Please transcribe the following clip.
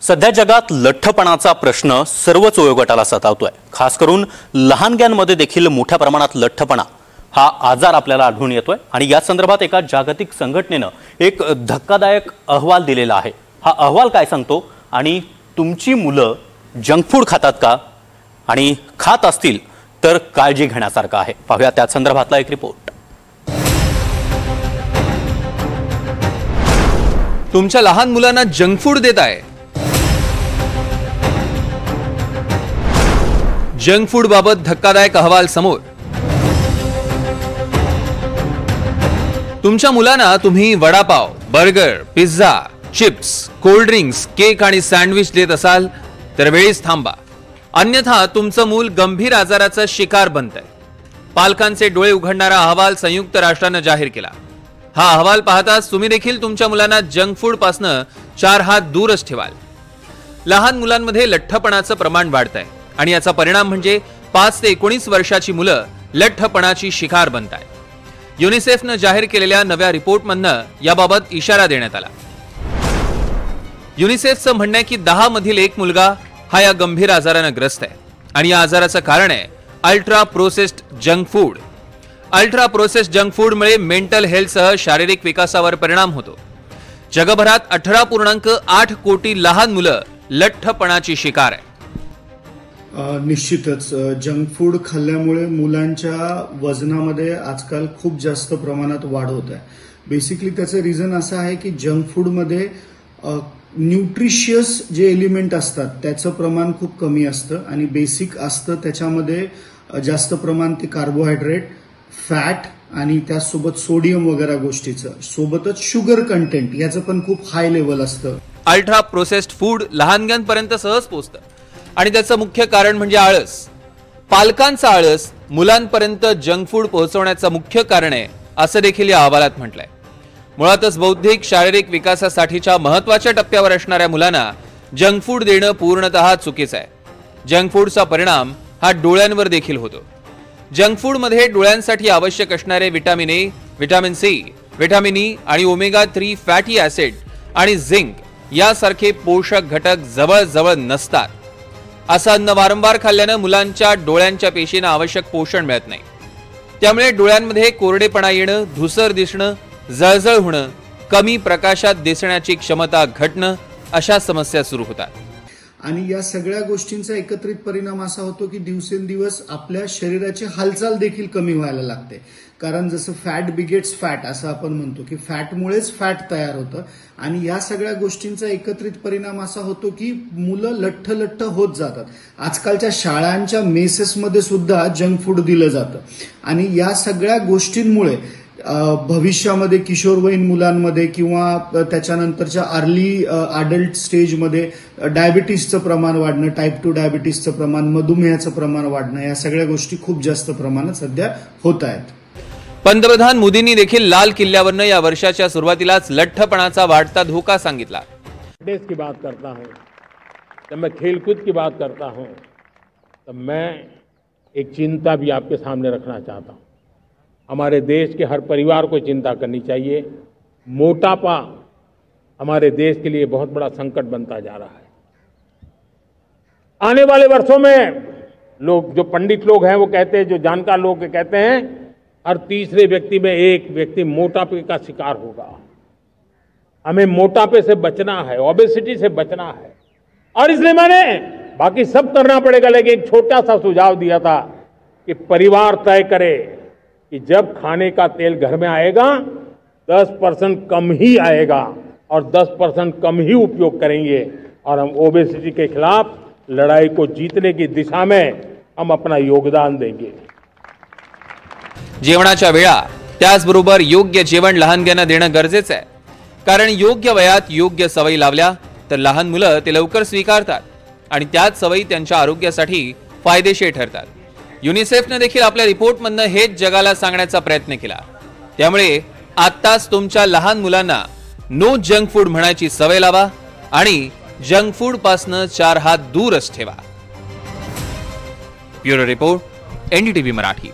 सध्या जगात लठ्ठपणाचा प्रश्न सर्वच वयोगटाला सतावतोय। खास करून लहानग्यांमध्ये देखील मोठ्या प्रमाणात लठ्ठपणा हा आजार आपल्याला आढळून येतोय आणि या संदर्भात एका जागतिक संघटनेने एक धक्कादायक अहवाल दिलेला आहे। हा अहवाल काय सांगतो आणि तुमची मुलं जंक फूड खातात का आणि खात असतील तर काळजी घेण्यासारखं आहे, पाहूया त्या संदर्भातला एक रिपोर्ट। तुमच्या लहान मुलांना जंक फूड देताय? जंक फूड बाबत धक्कादायक अहवाल समोर। तुमच्या मुलांना तुम्ही vada pav, burger, pizza, chips, cold drinks, cake आणि सँडविच देत असाल तर वेळीच थांबा, अन्यथा तुमचं मूल गंभीर आजाराचा शिकार बनतंय। पालकांचे डोळे उघडणारा अहवाल संयुक्त राष्ट्राने जाहीर केला। हा अहवाल पाहताच तुम्ही देखील तुमच्या मुलांना जंक फूड पासून 4 हात दूरच ठेवाल। लहान मुलांमध्ये लठ्ठपणाचं प्रमाण वाढतंय आणि याचा परिणाम म्हणजे 5 ते 19 वर्षाची मुलं लठ्ठपणाची शिकार बनतायत। युनिसेफनं जाहीर केलेल्या नव्या रिपोर्टमधनं याबाबत इशारा देण्यात आला। युनिसेफचं म्हणणं आहे की 10 मधील 1 मुलगा हा या गंभीर आजाराने ग्रस्त आहे आणि या आजाराचं कारण आहे ultra processed junk food. Ultra processed junk फूडमुळे मेंटल हेल्थसह शारीरिक विकासावर परिणाम होतो। जगभरात 18.8 कोटी लहान मुलं लठ्ठपणाची शिकार आहे। निश्चितच जंक फूड खाल्ल्यामुळे मुलांच्या वजनामध्ये आजकाल खूप जास्त प्रमाणात वाढ होत आहे। बेसिकली त्याचं रिझन असं आहे की जंक फूडमध्ये न्यूट्रिशियस जे एलिमेंट असतात त्याचं प्रमाण खूप कमी असतं आणि बेसिक असतं त्याच्यामध्ये जास्त प्रमाण ते कार्बोहायड्रेट, फॅट आणि त्यासोबत सोडियम वगैरे गोष्टीचं, सोबतच शुगर कंटेंट याचं पण खूप हाय लेवल असतं। अल्ट्रा प्रोसेस्ड फूड लहानग्यांपर्यंत सहज पोहोचतं आणि त्याचं मुख्य कारण म्हणजे आळस। पालकांचा आळस मुलांपर्यंत जंक फूड पोहोचवण्याचं मुख्य कारण आहे असं देखील या अहवालात म्हटलंय। मुळातच बौद्धिक शारीरिक विकासासाठीच्या महत्त्वाच्या टप्प्यावर असणाऱ्या मुलांना जंक फूड देणं पूर्णतः चुकीचं आहे। जंक फूडचा परिणाम हा डोळ्यांवर देखील होतो। जंक फूड मध्ये डोळ्यांसाठी आवश्यक असणारे vitamin A, vitamin C, vitamin E आणि ओमेगा 3 फॅटी ऍसिड आणि झिंक यासारखे पोषक घटक जवळजवळ नसतात। असं अन्न वारंवार खाल्ल्यानं मुलांच्या डोळ्यांच्या पेशींना आवश्यक पोषण मिळत नाही, त्यामुळे डोळ्यांमध्ये कोरडेपणा येणं, धुसर दिसणं, जळजळ होणं, कमी प्रकाशात दिसण्याची क्षमता घटणं अशा समस्या सुरू होतात। आणि या सगळ्या गोष्टींचा एकत्रित परिणाम असा होतो की दिवसेंदिवस आपल्या शरीराची हालचाल देखील कमी व्हायला लागते। कारण जसं फॅट बिगेट्स फॅट असं आपण म्हणतो की फॅटमुळेच फॅट तयार होतं आणि या सगळ्या गोष्टींचा एकत्रित परिणाम असा होतो की मुलं लठ्ठ होत जातात। आजकालच्या शाळांच्या मेसेसमध्ये सुद्धा जंक फूड दिलं जातं आणि या सगळ्या गोष्टींमुळे भविष्यामध्ये किशोरवयीन मुलांमध्ये किंवा त्याच्यानंतरच्या अर्ली अडल्ट स्टेजमध्ये डायबिटीसचं प्रमाण वाढणं, टाईप 2 डायबिटीसचं प्रमाण, मधुमेहाचं प्रमाण वाढणं, या सगळ्या गोष्टी खूप जास्त प्रमाणात सध्या होत आहेत। पंतप्रधान मोदींनी देखील लाल किल्ल्यावरनं या वर्षाच्या सुरुवातीलाच लठ्ठपणाचा वाढता धोका सांगितला। देश की बात करता हूं, जब मैं खेलकूद की बात करता हूं तो मैं एक चिंता भी आपके सामने रखना चाहता हूं। हमारे देश के हर परिवार को चिंता करनी चाहिए। मोटापा हमारे देश के लिए बहुत बड़ा संकट बनता जा रहा है। आने वाले वर्षों में लोग, जो पंडित लोग हैं वो कहते हैं, जो जानकार लोग कहते हैं, हर तीसरे व्यक्ति में एक व्यक्ति मोटापे का शिकार होगा। हमें मोटापे से बचना है, ओबेसिटी से बचना है और इसलिए मैंने बाकी सब करना पड़ेगा, लेकिन एक छोटा सा सुझाव दिया था कि परिवार तय करे कि जब खाने का तेल घर में आएगा 10% कम ही आएगा और 10% कम ही उपयोग करेंगे और हम ओबेसिटी के खिलाफ लड़ाई को जीतने की दिशा में हम अपना योगदान देंगे। जेवणाच्या वेळा त्याचबरोबर योग्य जेवण लहानग्यांना देणं गरजेचं आहे, कारण योग्य वयात योग्य सवयी लावल्या तर लहान मुलं ते लवकर स्वीकारतात आणि त्याच सवयी त्यांच्या आरोग्यासाठी फायदेशीर ठरतात। युनिसेफने देखील आपल्या रिपोर्टमधनं हेच जगाला सांगण्याचा प्रयत्न केला। त्यामुळे आत्ताच तुमच्या लहान मुलांना नो जंक फूड म्हणायची सवय लावा आणि जंक फूड पासून 4 हात दूरच ठेवा। Bureau report, NDTV Marathi.